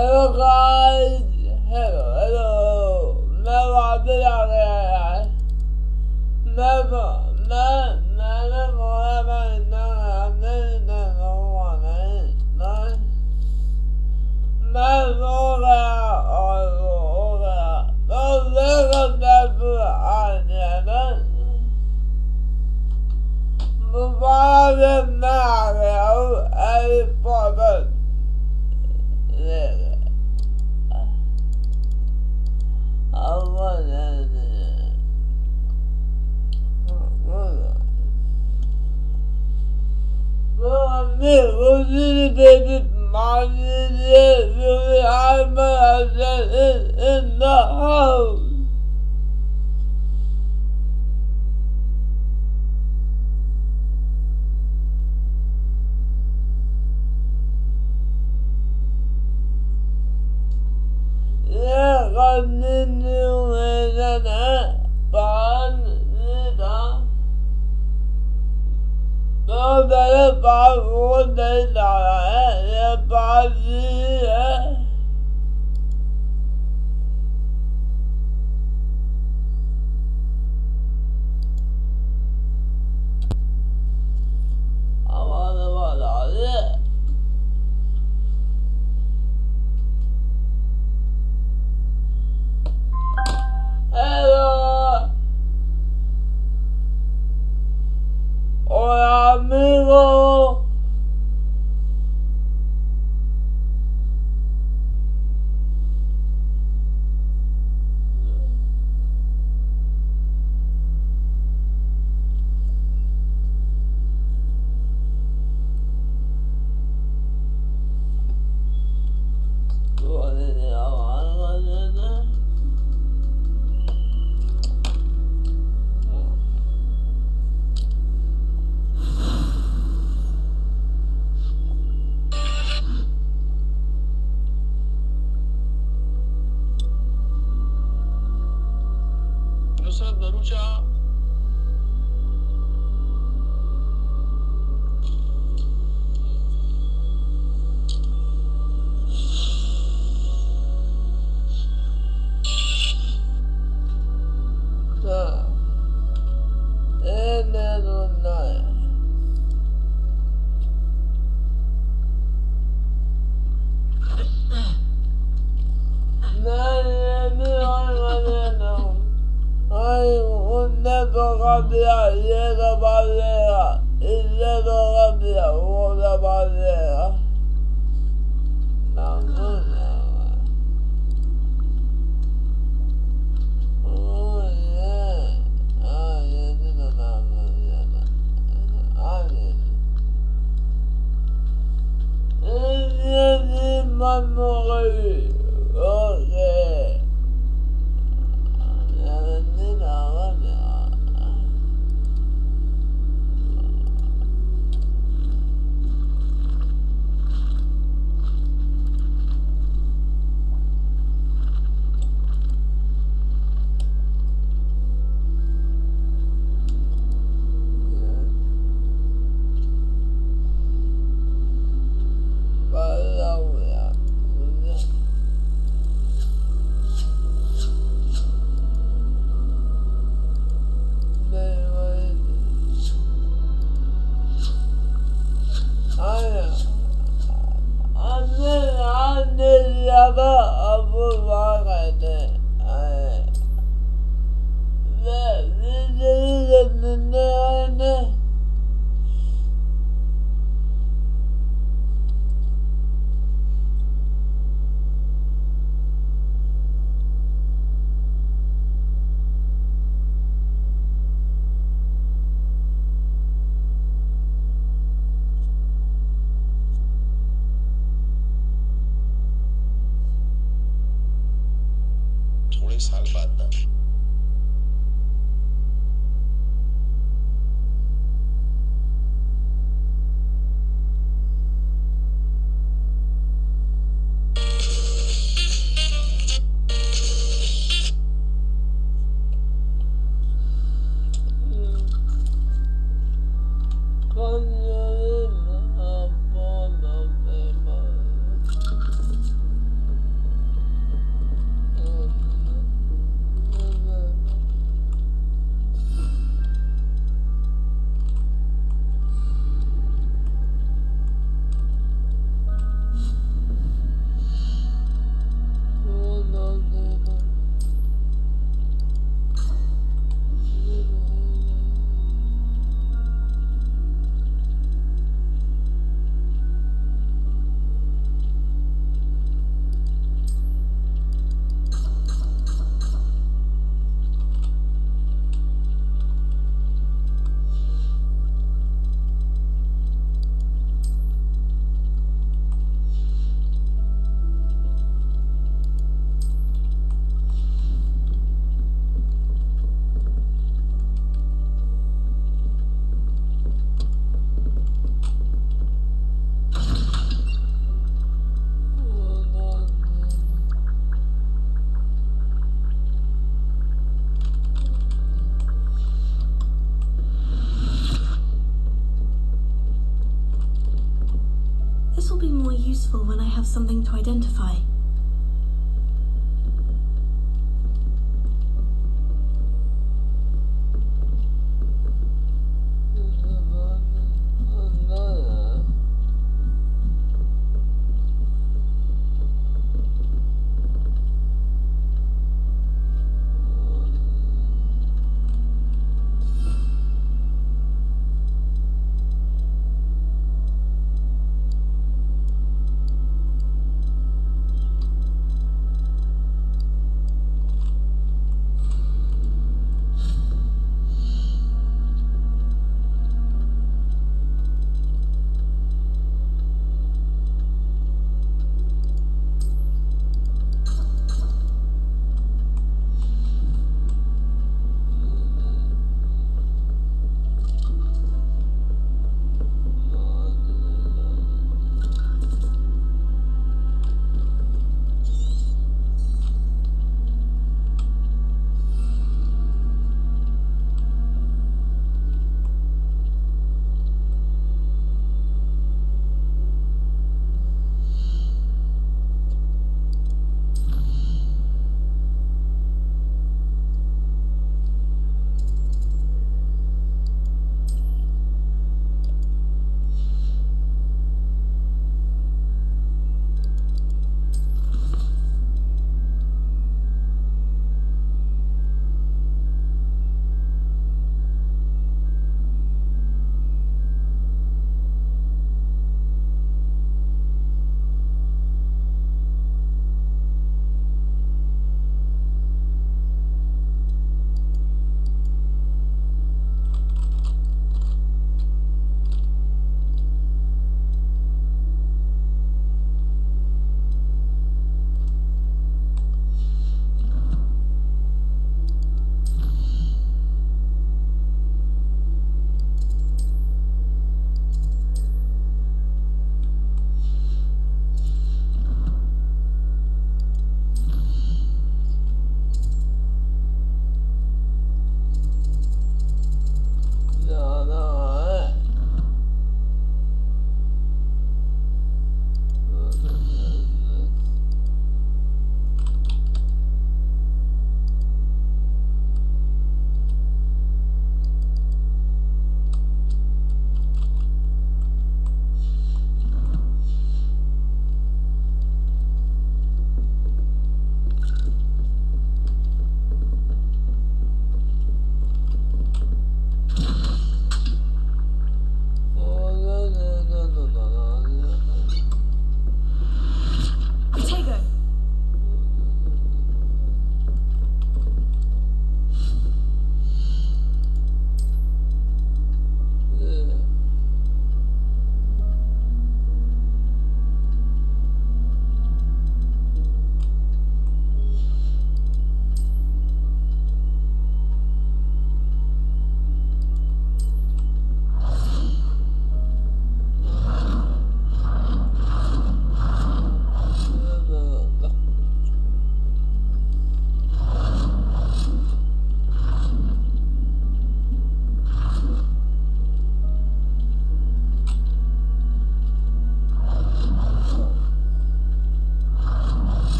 Hello guys, hello, मैं वापस आ गया यार। मैंने बोला मैं इतना मैं सो गया और वो हो गया तो देखो पूरा आ गया ना दोबारा से मैं आ गया हूँ Harry Potter Armour Akshat is in the house. ये कंटिन्यूएशन है पार्ट का तो मेरे पास वो नहीं डाला है ये पार्ट है हमारे वाला ये Hello. Hola amigo. साल बाद ना have something to identify.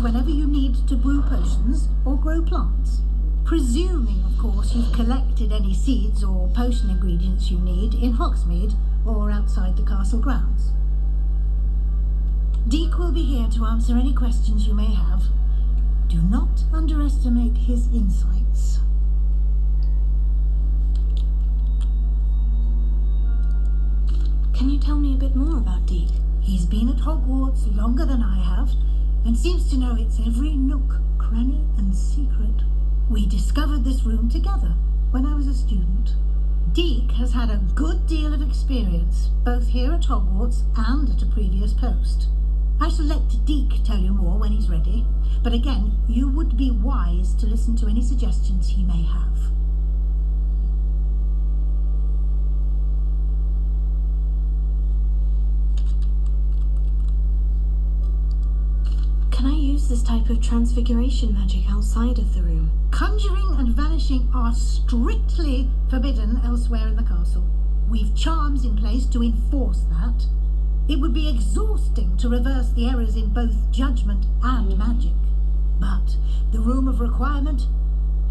whenever you need to brew potions or grow plants. Presuming, of course, you've collected any seeds or potion ingredients you need in Hogsmeade or outside the castle grounds. Deek will be here to answer any questions you may have. Do not underestimate his insights. Can you tell me a bit more about Deek? He's been at Hogwarts longer than I have, and seems to know its every nook, cranny, and secret. We discovered this room together when I was a student. Deek has had a good deal of experience, both here at Hogwarts and at a previous post. I shall let Deek tell you more when he's ready, but again, you would be wise to listen to any suggestions he may have. Can I use this type of transfiguration magic outside of the room? Conjuring and vanishing are strictly forbidden elsewhere in the castle. We've charms in place to enforce that. It would be exhausting to reverse the errors in both judgment and magic. But the Room of Requirement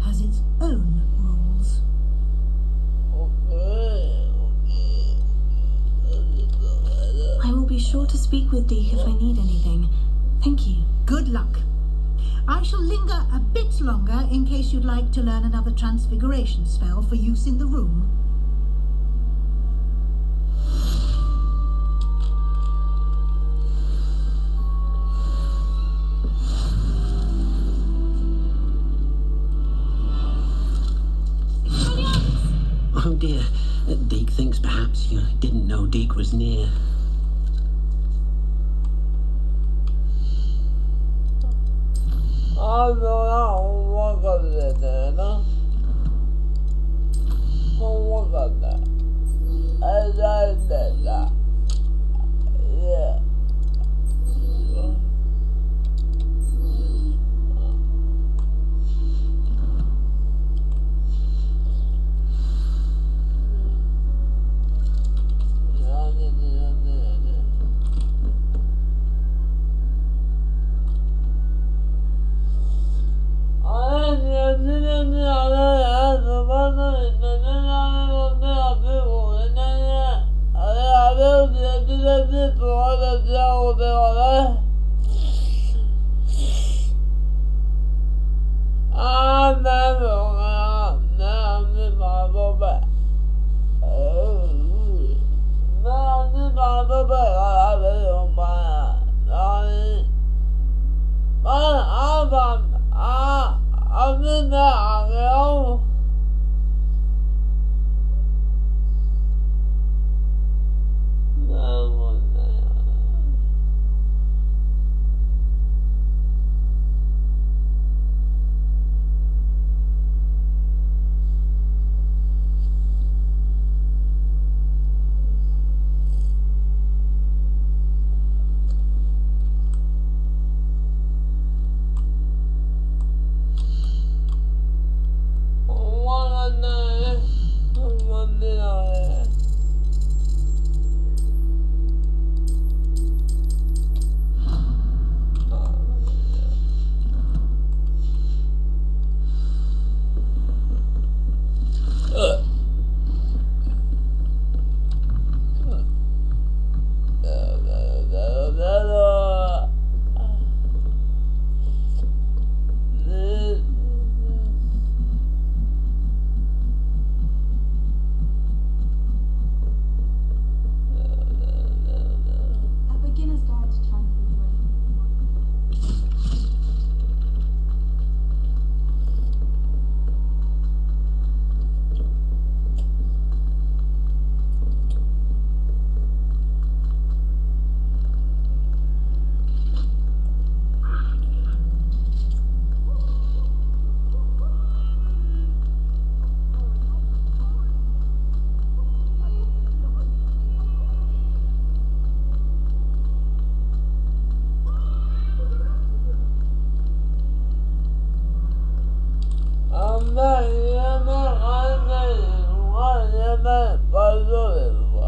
has its own rules. I will be sure to speak with Deke if I need anything. Thank you. Good luck. I shall linger a bit longer in case you'd like to learn another transfiguration spell for use in the room. Oh dear, Deke thinks perhaps you didn't know Deke was near.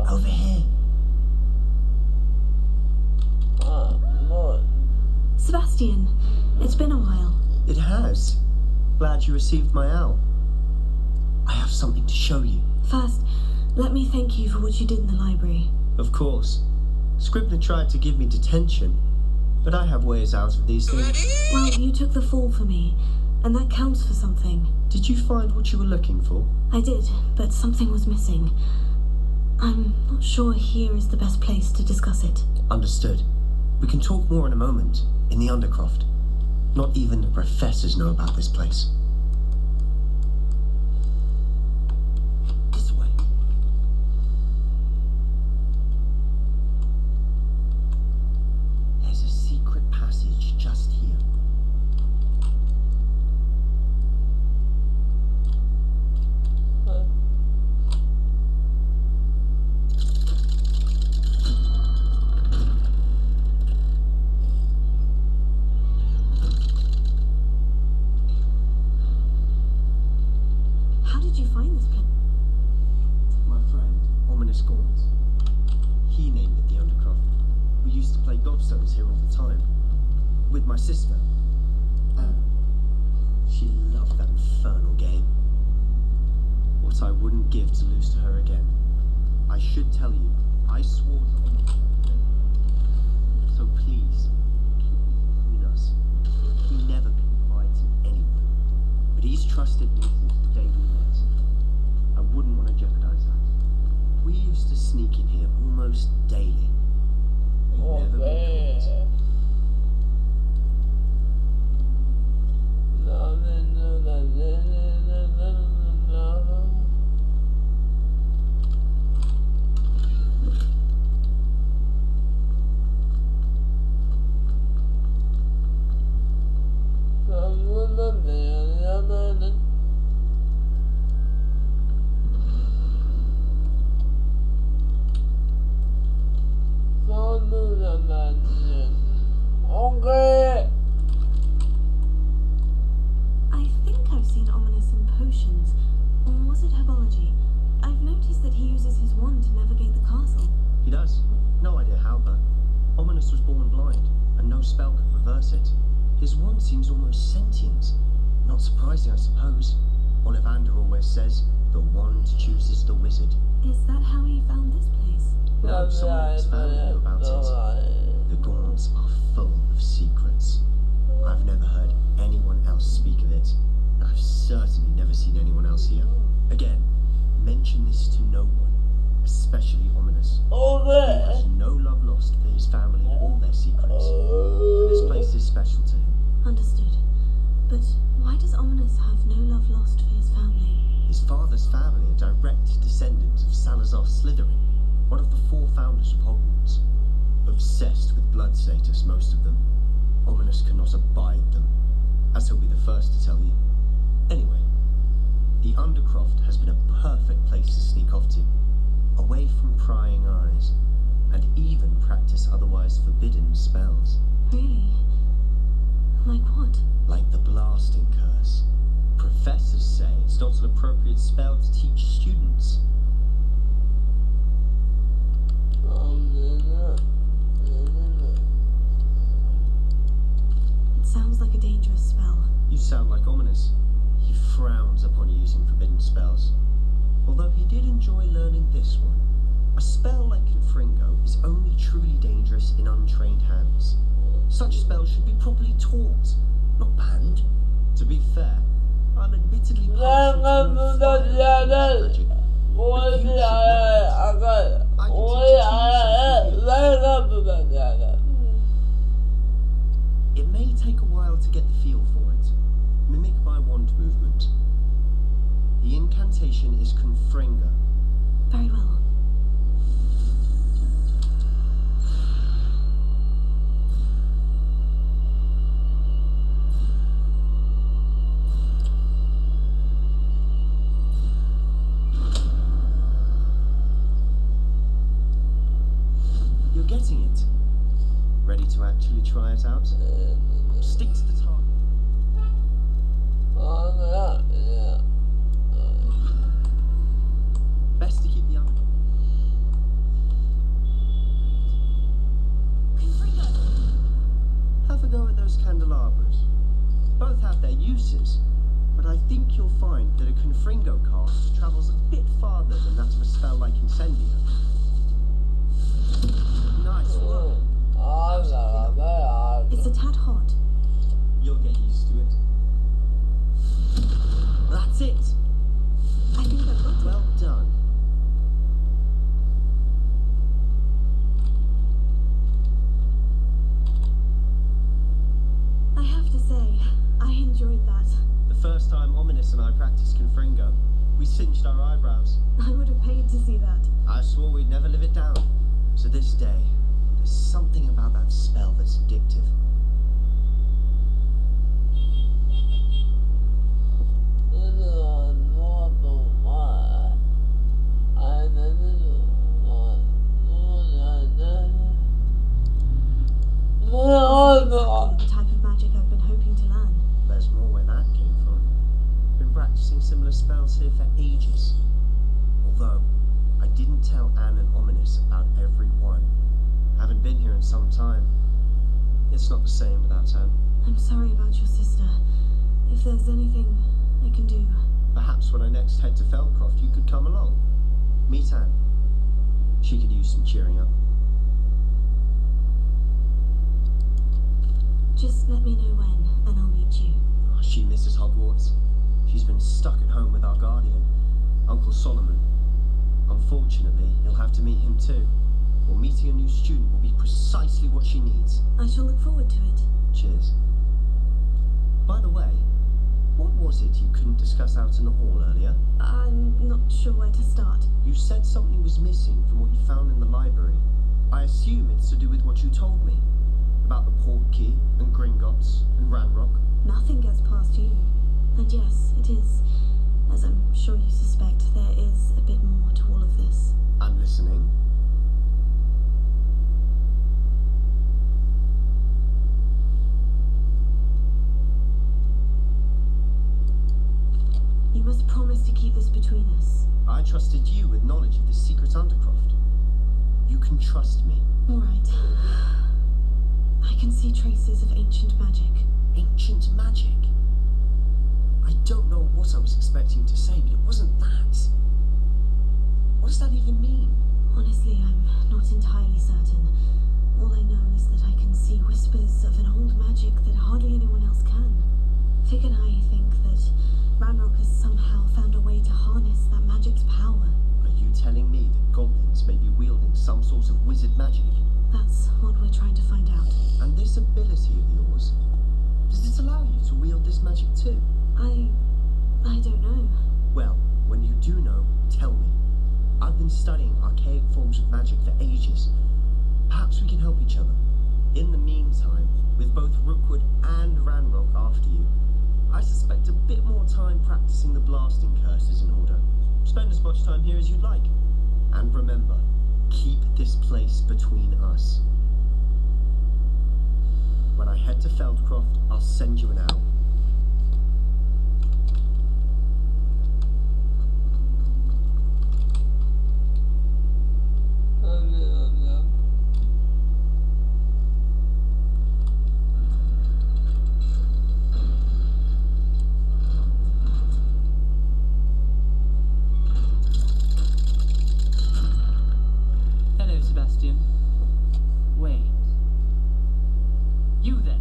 Over here. Sebastian, it's been a while. It has. Glad you received my owl. I have something to show you. First, let me thank you for what you did in the library. Of course. Scribner tried to give me detention, but I have ways out of these things. Well, you took the fall for me, and that counts for something. Did you find what you were looking for? I did, but something was missing. I'm not sure here is the best place to discuss it. Understood. We can talk more in a moment, in the Undercroft. Not even the professors know about this place. This way. There's a secret passage just here. found this place? My friend, Ominous Gaunt. He named it the Undercroft. We used to play gobstones here all the time. With my sister. She loved that infernal game. What I wouldn't give to lose to her again. I should tell you, I swore to honor her. So please, keep it between us. He never confides in anyone. But he's trusted me since the day we met. I wouldn't want to jeopardize that. We used to sneak in here almost daily. We've never been caught. Okay. I think I've seen Ominous in potions. Or was it herbology? I've noticed that he uses his wand to navigate the castle. He does. No idea how, though. Ominous was born blind, and no spell could reverse it. His wand seems almost sentient. Not surprising, I suppose. Ollivander always says, the wand chooses the wizard. Is that how he found this place? No, someone in his family knew about it. The Gaunts are full of secrets. I've never heard anyone else speak of it. I've certainly never seen anyone else here. Again, mention this to no one, especially Ominous. He has no love lost for his family or their secrets. And this place is special to him. Understood. But why does Ominous have no love lost for his family? His father's family are direct descendants of Salazar Slytherin, one of the 4 founders of Hogwarts. Obsessed with blood status, most of them. Ominous cannot abide them, as he'll be the first to tell you. Anyway, the Undercroft has been a perfect place to sneak off to, away from prying eyes, and even practice otherwise forbidden spells. Really? Like what? Like the blasting curse. Professors say it's not an appropriate spell to teach students. It sounds like a dangerous spell. You sound like Ominous. He frowns upon using forbidden spells. Although he did enjoy learning this one. A spell like Confringo is only truly dangerous in untrained hands. Such spells should be properly taught, not banned. To be fair, I'm admittedly partial to fire magic. But you should know it. I can teach you something here. It may take a while to get the feel for it. Mimic my wand movement. The incantation is Confringo. Very well. You're getting it. Ready to actually try it out? Stick to the target. Best to keep the under. Have a go at those candelabras. Both have their uses, but I think you'll find that a Confringo cast travels a bit farther than that of a spell like Incendio. Nice work. How's it feel? It's a tad hot. You'll get used to it. That's it. I think I've got it. Well done. I have to say, I enjoyed that. The first time Ominous and I practiced Confringo, we cinched our eyebrows. I would have paid to see that. I swore we'd never live it down. To this day, there's something about that spell that's addictive. Exactly the type of magic I've been hoping to learn. There's more where that came from. Been practicing similar spells here for ages. in some time. It's not the same without Anne. I'm sorry about your sister. If there's anything I can do... Perhaps when I next head to Feldcroft, you could come along. Meet Anne. She could use some cheering up. Just let me know when, and I'll meet you. Oh, she misses Hogwarts. She's been stuck at home with our guardian, Uncle Solomon. Unfortunately, you'll have to meet him too. Or meeting a new student will be precisely what she needs. I shall look forward to it. Cheers. By the way, what was it you couldn't discuss out in the hall earlier? I'm not sure where to start. You said something was missing from what you found in the library. I assume it's to do with what you told me. About the port key, and Gringotts, and Ranrock. Nothing gets past you. And yes, it is. As I'm sure you suspect, there is a bit more to all of this. I'm listening. You must promise to keep this between us. I trusted you with knowledge of the secret Undercroft. You can trust me. All right. I can see traces of ancient magic. Ancient magic? I don't know what I was expecting to say, but it wasn't that. What does that even mean? Honestly, I'm not entirely certain. All I know is that I can see whispers of an old magic that hardly anyone else can. Fig and I think that Ranrock has somehow found a way to harness that magic's power. Are you telling me that goblins may be wielding some sort of wizard magic? That's what we're trying to find out. And this ability of yours, does it allow you to wield this magic too? I don't know. Well, when you do know, tell me. I've been studying archaic forms of magic for ages. Perhaps we can help each other. In the meantime, with both Rookwood and Ranrock after you, I suspect a bit more time practicing the blasting curses in order. Spend as much time here as you'd like. And remember, keep this place between us. When I head to Feldcroft, I'll send you an owl. Hello, Sebastian. Wait. You then?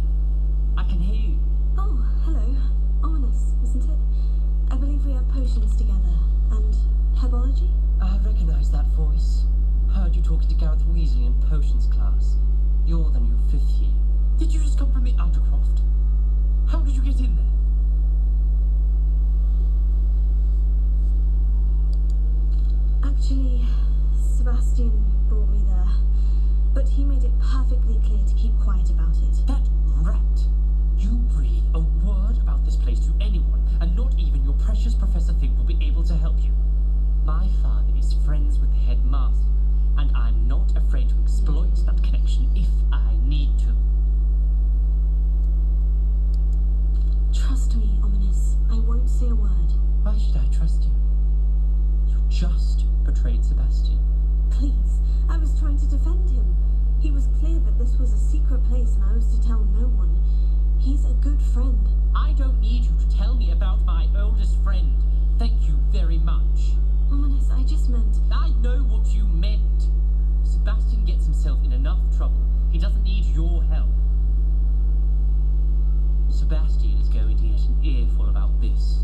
I can hear you. Oh, hello. Ominous, isn't it? I believe we have potions together. And herbology? I recognise that voice. Heard you talking to Gareth Weasley in potions class. You're the new 5th year. Did you just come from the Undercroft? How did you get in there? Actually, Sebastian brought me there. But he made it perfectly clear to keep quiet about it. That rat! You breathe a word about this place to anyone, and not even your precious Professor Fig will be able to help you. My father is friends with the headmaster, and I'm not afraid to exploit that connection if I need to. Trust me, Ominous. I won't say a word. Why should I trust you? You just betrayed Sebastian. Please, I was trying to defend him. He was clear that this was a secret place and I was to tell no one. He's a good friend. I don't need you to tell me about my oldest friend. Thank you very much. Ominous, I just meant... I know what you meant. Sebastian gets himself in enough trouble. He doesn't need your help. Sebastian is going to get an earful about this.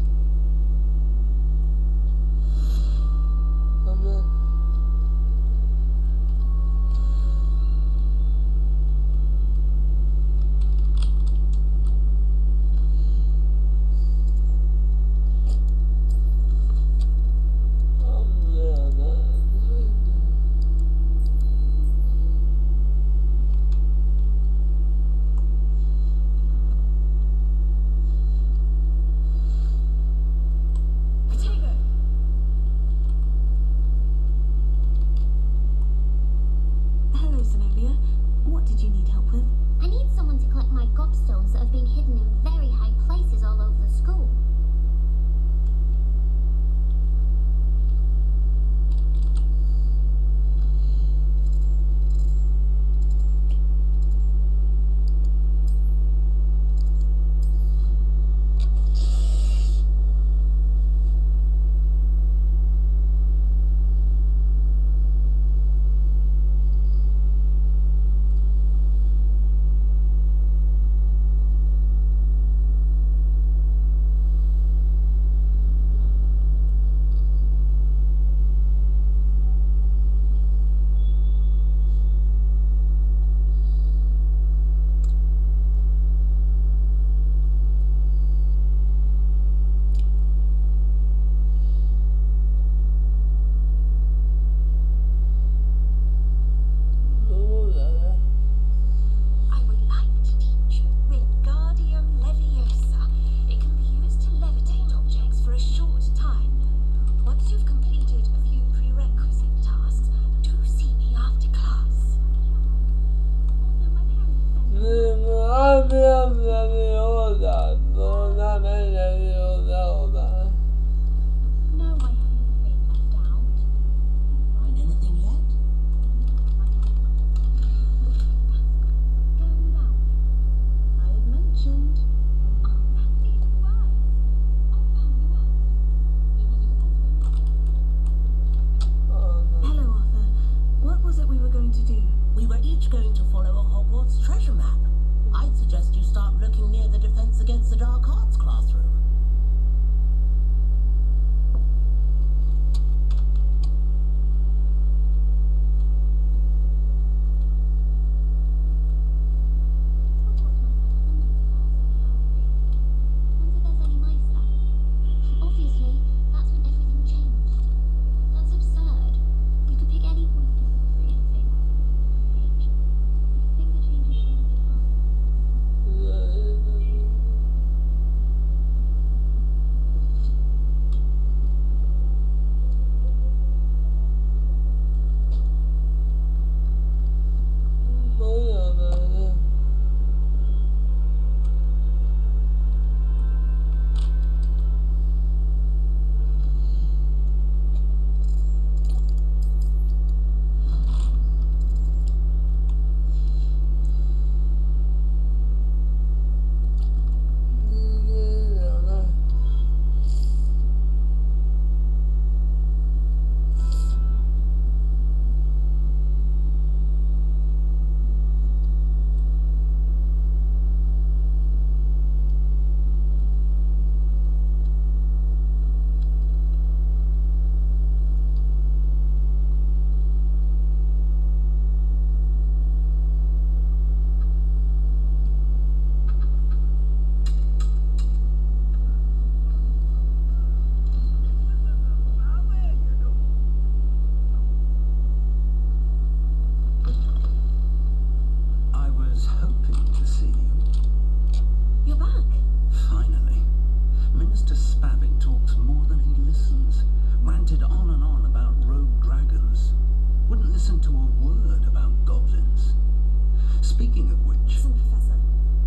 Speaking of which... Listen, Professor.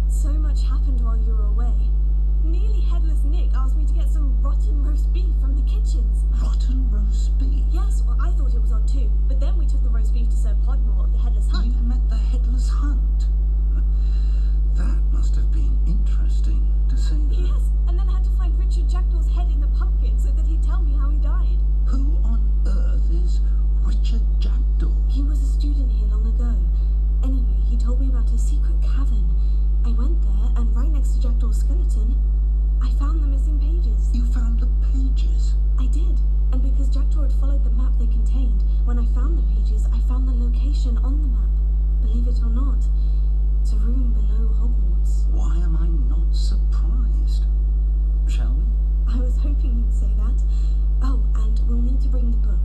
So much happened while you were away. Nearly Headless Nick asked me to get some rotten roast beef from the kitchens. Rotten roast beef? Yes, well, I thought it was odd too. But then we took the roast beef to Sir Podmore of the Headless Hunt. You met the Headless Hunt? That must have been interesting, to say the... Yes, and then I had to find Richard Jackdaw's head in the pumpkin so that he'd tell me how he died. Who on earth is Richard Jackdaw? He was a student here long ago. Anyway, he told me about a secret cavern. I went there, and right next to Jackdaw's skeleton, I found the missing pages. You found the pages? I did. And because Jackdaw had followed the map they contained, when I found the pages, I found the location on the map. Believe it or not, it's a room below Hogwarts. Why am I not surprised? Shall we? I was hoping you'd say that. Oh, and we'll need to bring the book.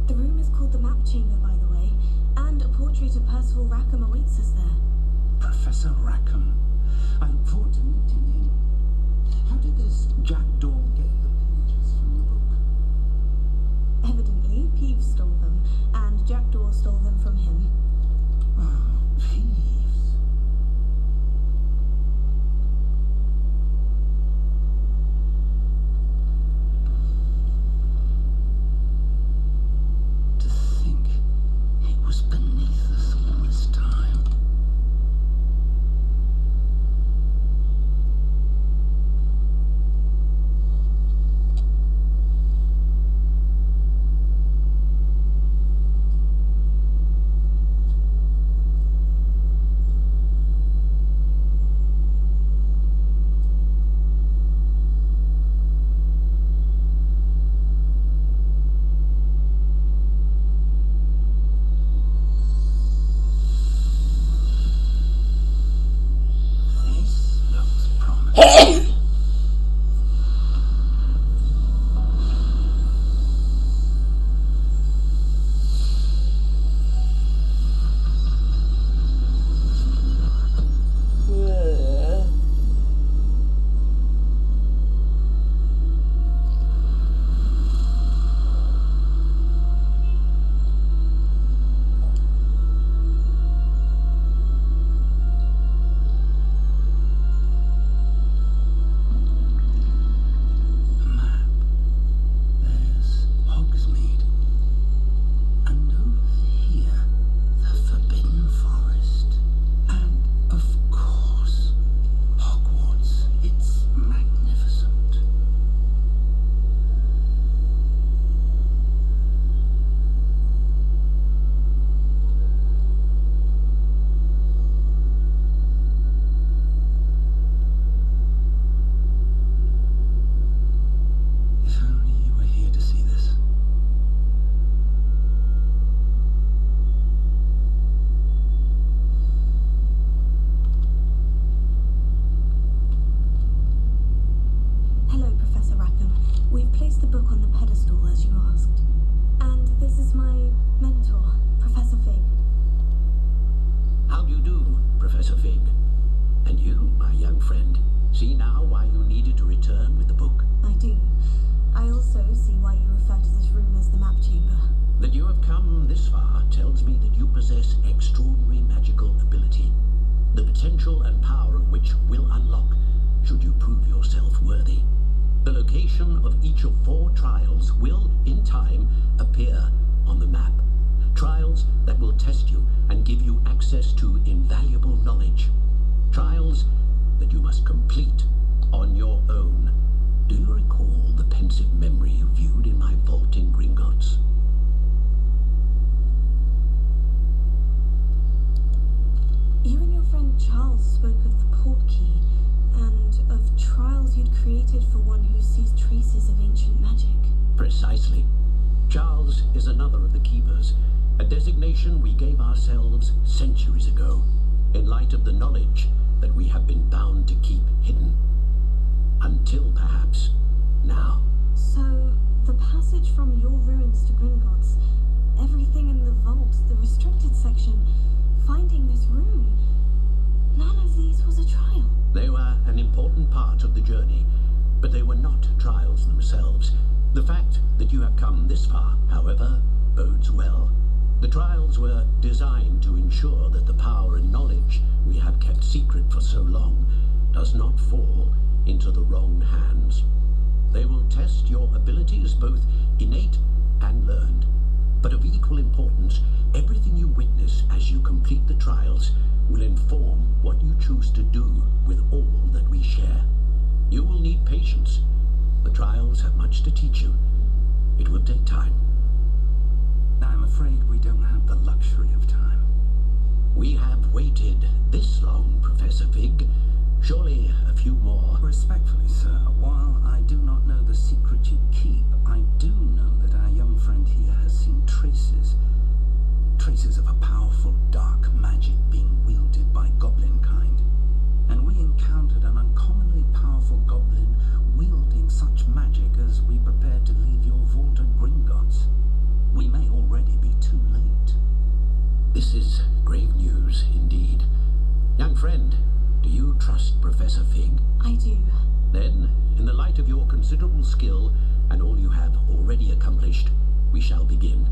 The room is called the Map Chamber, by the way, and a portrait of Percival Rackham awaits us there. Professor Rackham. I look forward to meeting him. How did this Jackdaw get the pages from the book? Evidently, Peeves stole them, and Jackdaw stole them from him. Oh, Peeves. To think it was beneath us all this time. This looks promising. A map. There's Hogsmeade. And over here, the Forbidden Forest. And, of course, Hogwarts. It's magnificent. If only you were here to see this. Hello, Professor Rackham. We've placed the book on the pedestal, as you asked. And this is my mentor, Professor Fig. How do you do, Professor Fig? And you, my young friend, see now why you needed to return with the book? I do. I also see why you refer to this room as the Map Chamber. That you have come this far tells me that you possess extraordinary magical ability, the potential and power of which will unlock should you prove yourself worthy. The location of each of 4 trials will, in time, appear on the map. Trials that will test you and give you access to invaluable knowledge. Trials that you must complete on your own. Do you recall the pensive memory you viewed in my vault in Gringotts? You and your friend Charles spoke of the portkey and of trials you'd created for one who sees traces of ancient magic. Precisely. Charles is another of the keepers, a designation we gave ourselves centuries ago, in light of the knowledge that we have been bound to keep hidden. Until perhaps now. So, the passage from your ruins to Gringotts, everything in the vault, the restricted section, finding this room. None of these was a trial. They were an important part of the journey, but they were not trials themselves. The fact that you have come this far, however, bodes well. The trials were designed to ensure that the power and knowledge we have kept secret for so long does not fall into the wrong hands. They will test your abilities, both innate and learned. But of equal importance, everything you witness as you complete the trials will inform what you choose to do with all that we share. You will need patience. The trials have much to teach you. It will take time. I'm afraid we don't have the luxury of time. We have waited this long, Professor Fig. Surely a few more. Respectfully, sir, while I do not know the secret you keep, I do know that our young friend here has seen traces of a powerful dark magic being wielded by goblin kind. And we encountered an uncommonly powerful goblin wielding such magic as we prepared to leave your vault at Gringotts. We may already be too late. This is grave news indeed. Young friend, do you trust Professor Fig? I do. Then, in the light of your considerable skill and all you have already accomplished, we shall begin.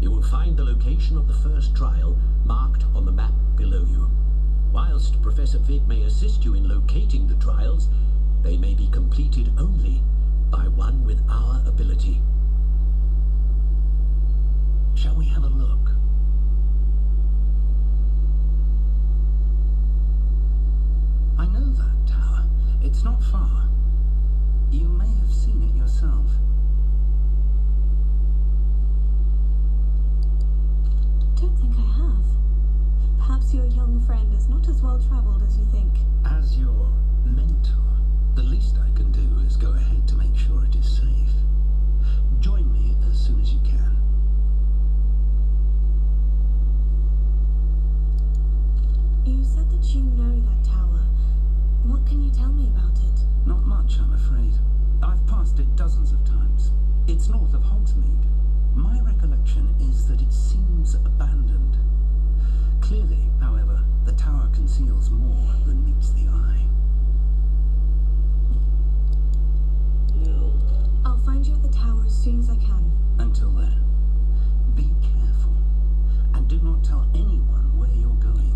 You will find the location of the first trial marked on the map below you. Whilst Professor Fig may assist you in locating the trials, they may be completed only by one with our ability. Shall we have a look? I know that tower. It's not far. You may have seen it yourself. Don't think I have. Perhaps your young friend is not as well traveled as you think. As your mentor, the least I can do is go ahead to make sure it is safe. Join me as soon as you can. You said that you know that tower. What can you tell me about it? Not much, I'm afraid. I've passed it dozens of times. It's north of Hogsmeade. My recollection is that it seems abandoned. Clearly, however, the tower conceals more than meets the eye. I'll find you at the tower as soon as I can. Until then, be careful, and do not tell anyone where you're going.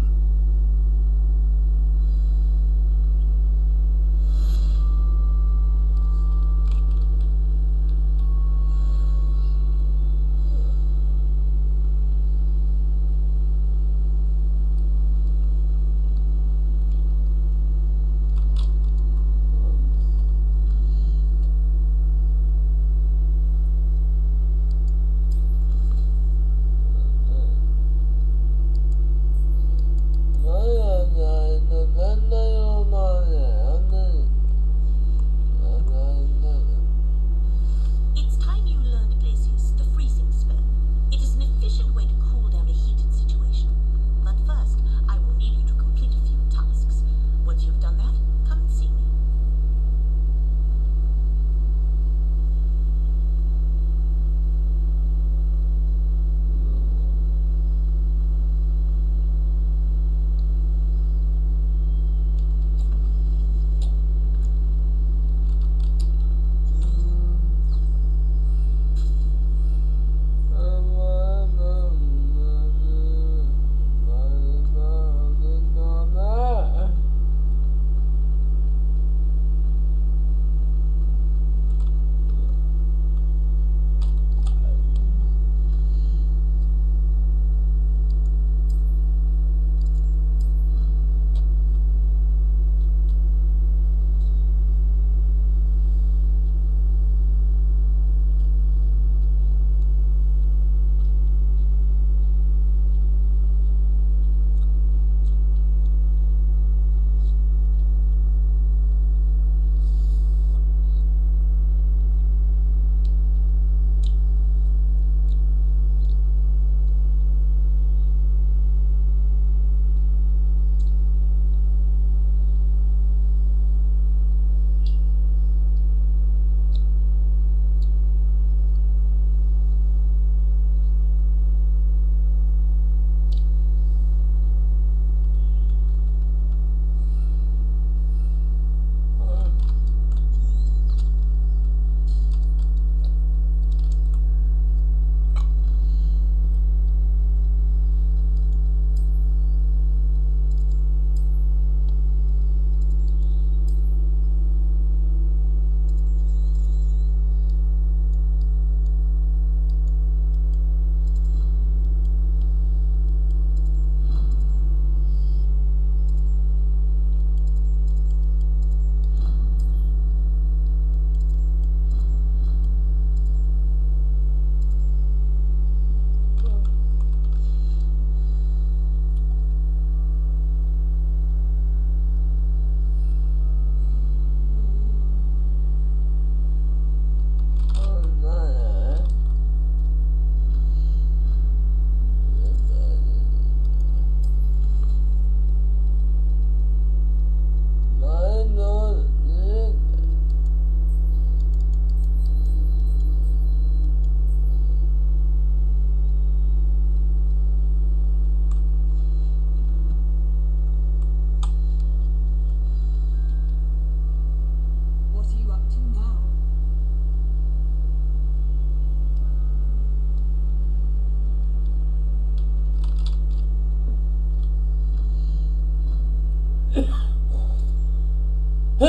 I'd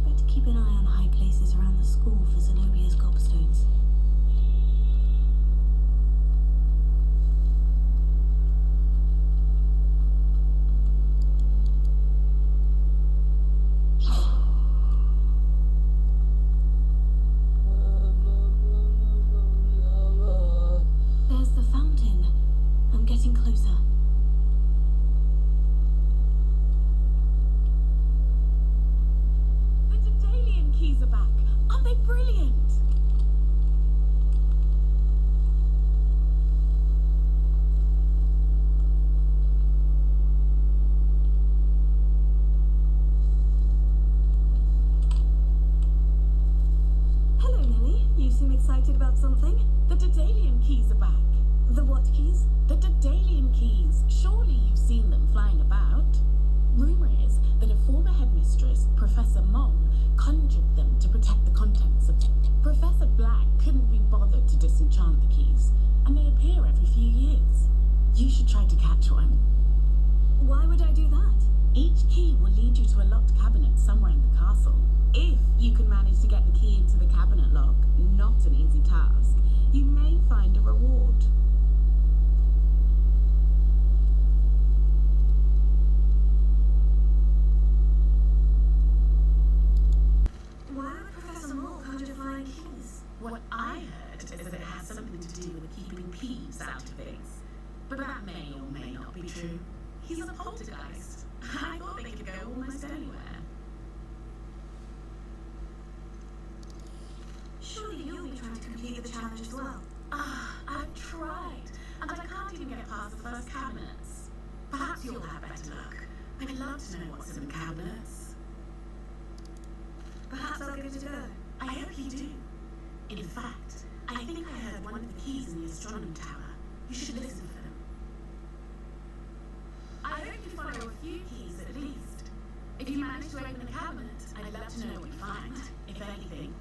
better keep an eye on high places around the school for Zenobia's gobstones. There's the fountain. I'm getting closer. The Daedalian keys are back. Aren't they brilliant? Hello, Nellie. You seem excited about something. The Daedalian keys are back. The what keys? The Daedalian keys. Surely you've seen them flying about. Rumour is that a former headmistress, Professor Mong, conjured them to protect the contents of... Professor Black couldn't be bothered to disenchant the keys, and they appear every few years. You should try to catch one. Why would I do that? Each key will lead you to a locked cabinet somewhere in the castle. If you can manage to get the key into the cabinet lock, not an easy task, you may find a reward. Why would Professor Moore conjure flying keys? What I heard is that it has something to do with keeping peeves out of things. But that may or may not be true. He's a poltergeist. I thought they could go almost anywhere. Surely you'll be trying to complete the challenge as well. I've tried, and I can't even get past the first cabinets. Perhaps you'll have better luck. I'd love to know what's in the cabinets. Perhaps I'll give it a go. I hope you do. In fact, I think I heard one of the keys in the astronomy tower. You should listen for them. I hope you follow a few keys at least. If you manage to open a cabinet, I'd love to know what you find, if anything.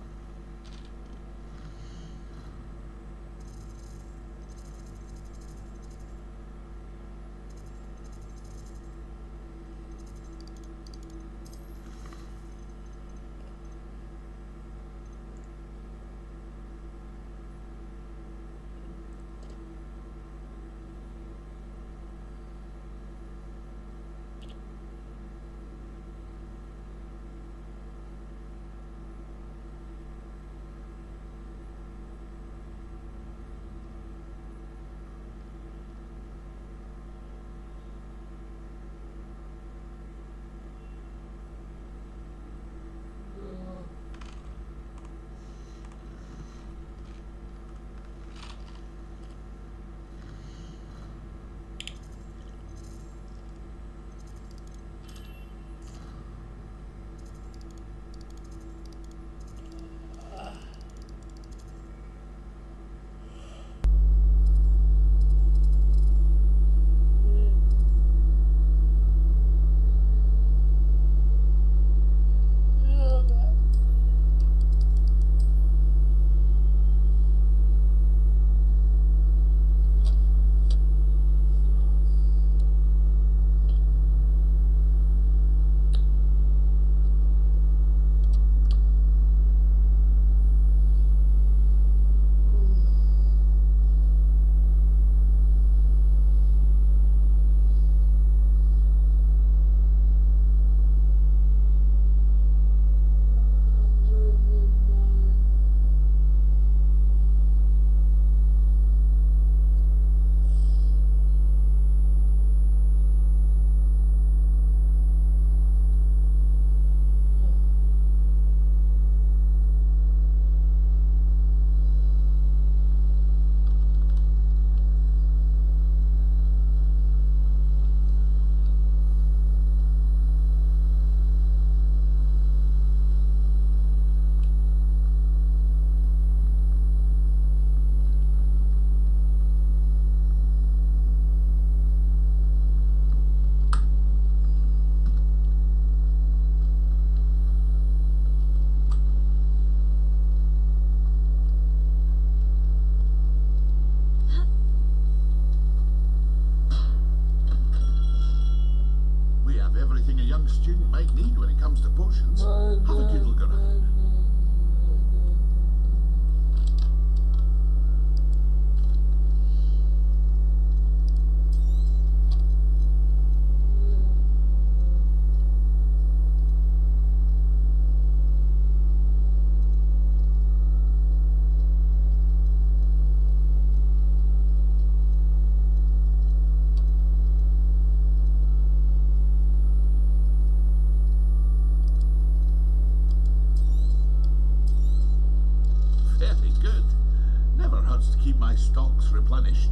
replenished.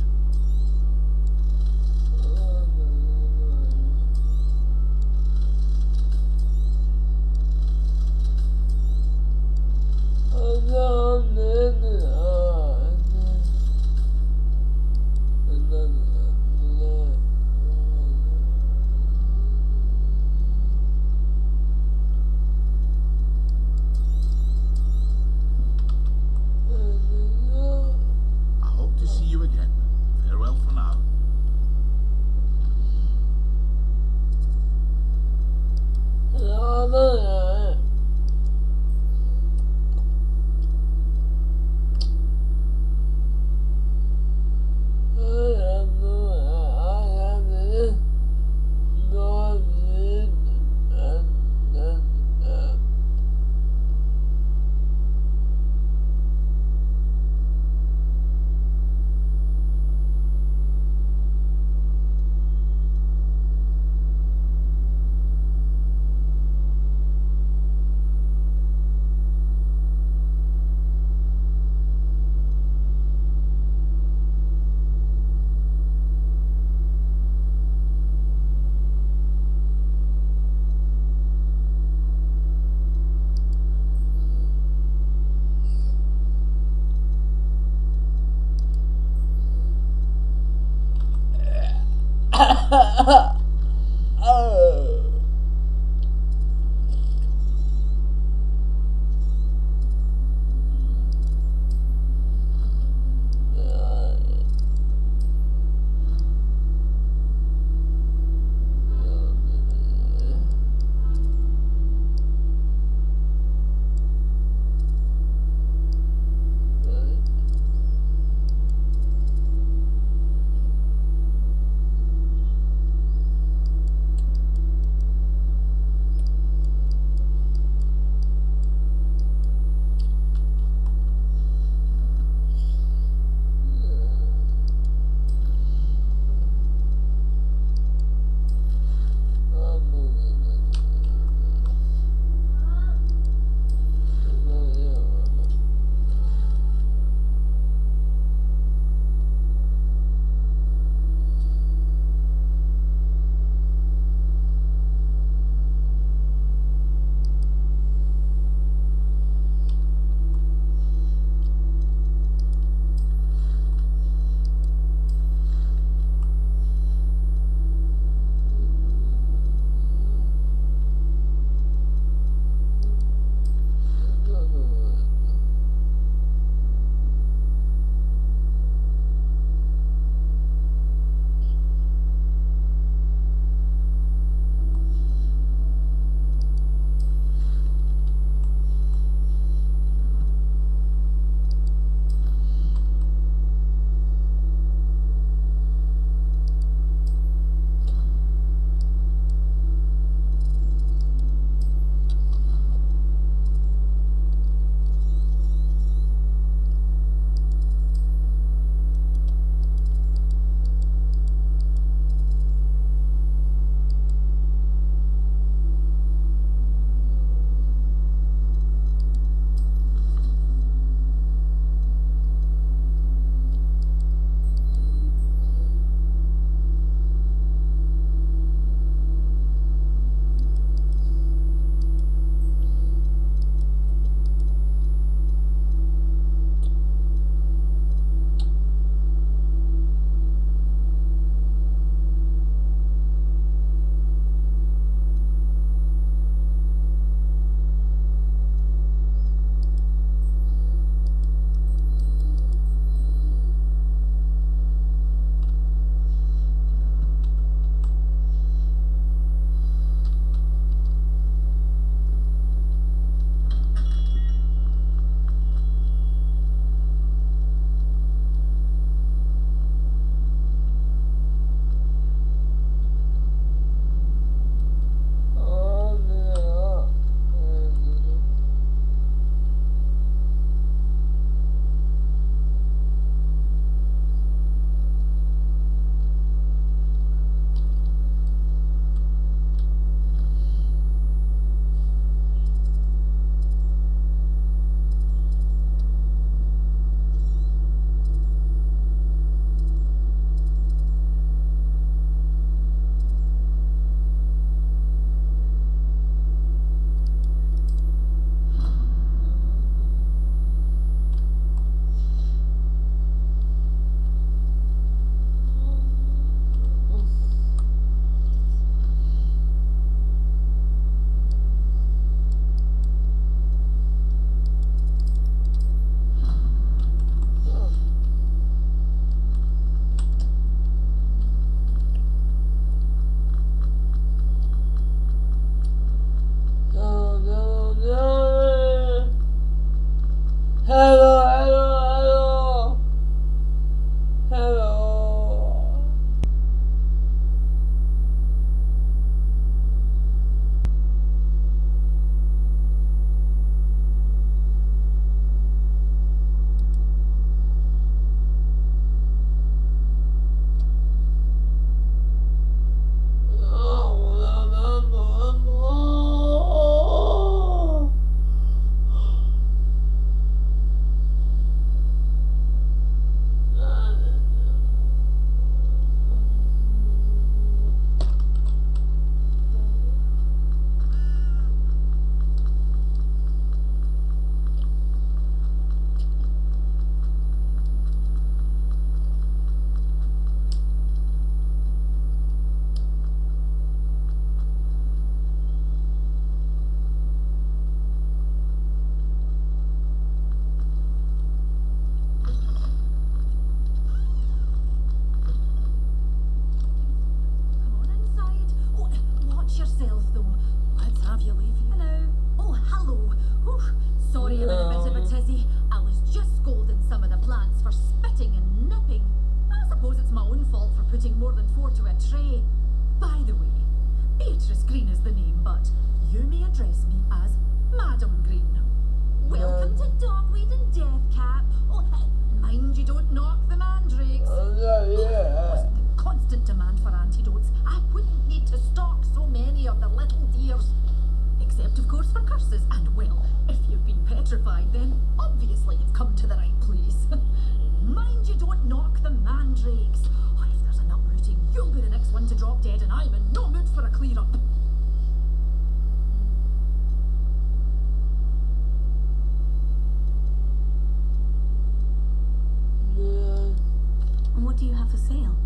I hope to see you again. Farewell for now. busy. I was just scolding some of the plants for spitting and nipping. I suppose it's my own fault for putting more than 4 to a tray. By the way, Beatrice Green is the name, but you may address me as Madam Green. Welcome to Dogweed and Deathcap. Oh, mind you don't knock the mandrakes. If it wasn't the constant demand for antidotes, I wouldn't need to stock so many of the little dears. Except, of course, for curses. And, well, if you've been petrified, then obviously you've come to the right place. Mind you don't knock the mandrakes. Or if there's an uprooting, you'll be the next one to drop dead, and I'm in no mood for a clear-up. What do you have for sale?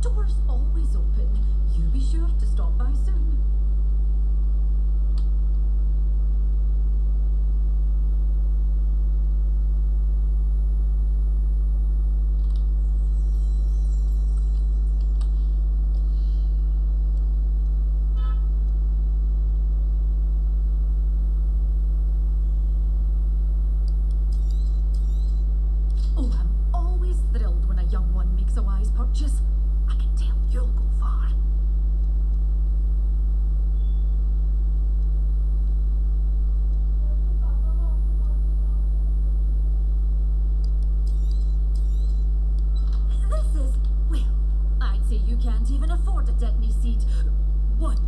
Doors always open. You be sure to stop by soon. Oh, I'm always thrilled when a young one makes a wise purchase. I can tell you'll go far. This is, well, I'd say you can't even afford a Dittany seed. One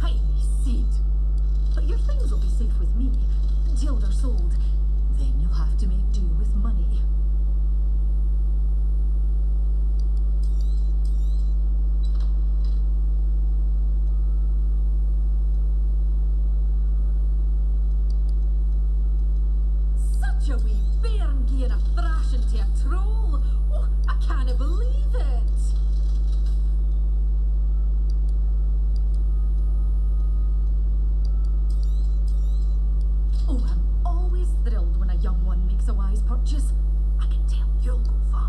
tiny seed. But your things will be safe with me until they're sold. Then you'll have to make do with money. Such a wee bairn giving a thrashing to a troll. Oh, I can't believe it. Oh, I'm always thrilled when a young one makes a wise purchase. I can tell you'll go far.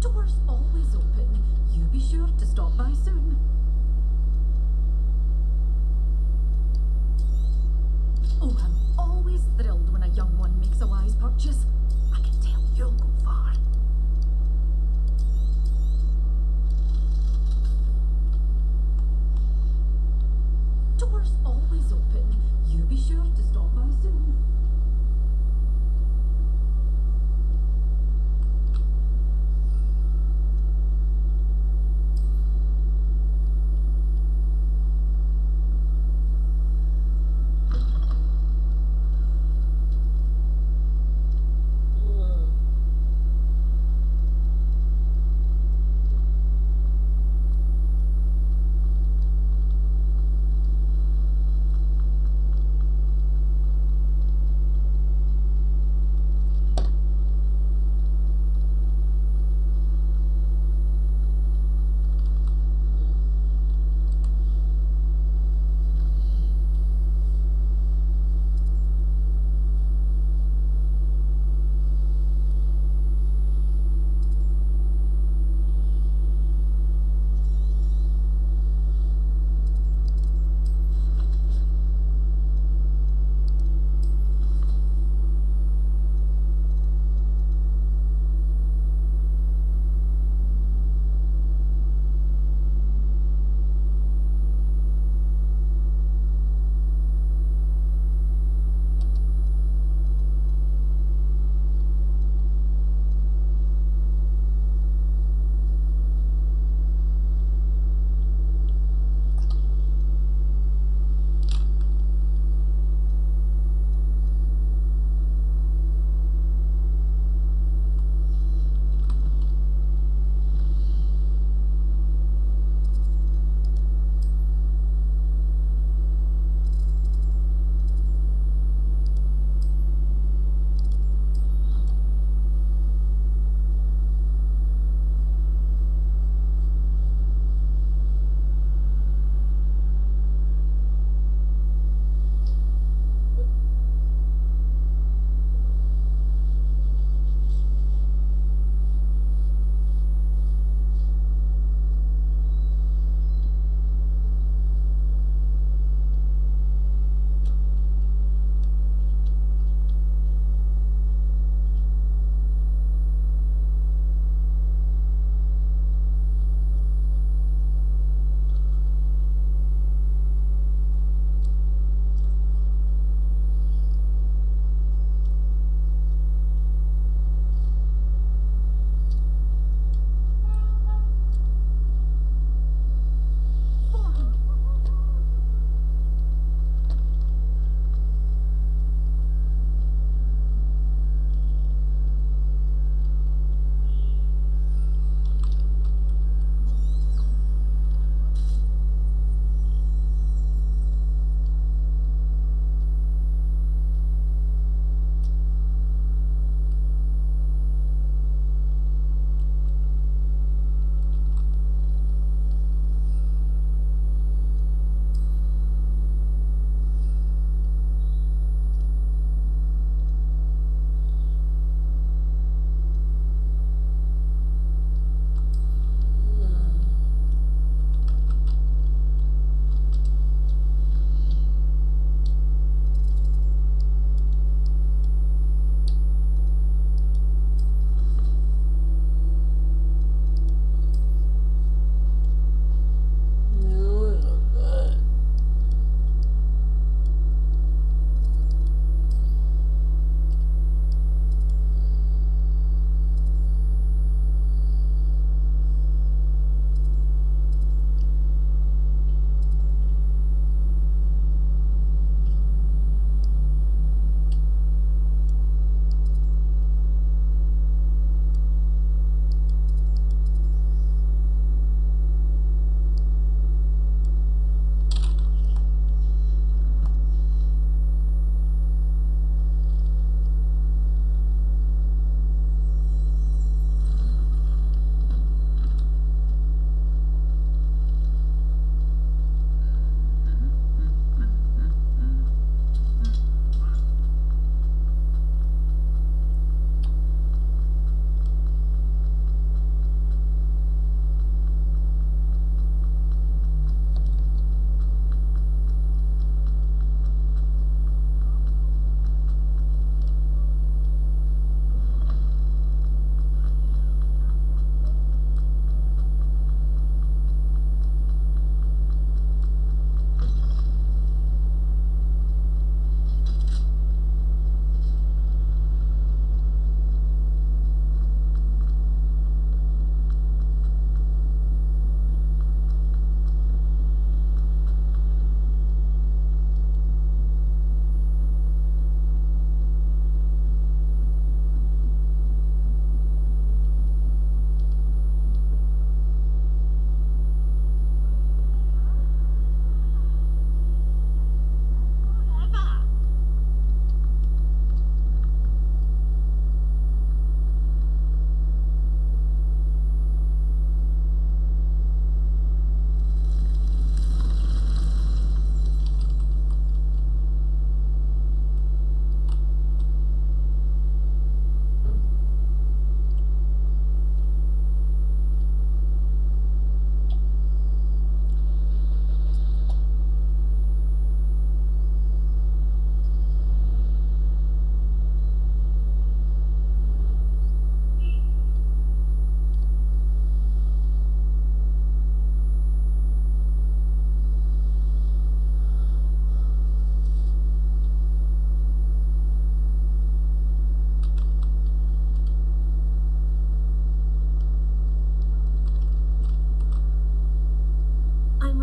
Doors always open. You be sure to stop by soon. Oh, I'm always thrilled when a young one makes a wise purchase. I can tell you'll go far. Doors always open. You be sure to stop by soon.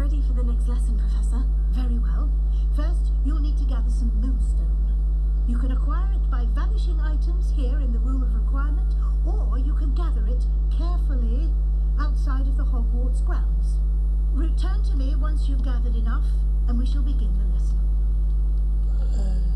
ready for the next lesson, Professor. Very well. First, you'll need to gather some moonstone. You can acquire it by vanishing items here in the Room of Requirement, or you can gather it carefully outside of the Hogwarts grounds. Return to me once you've gathered enough, and we shall begin the lesson.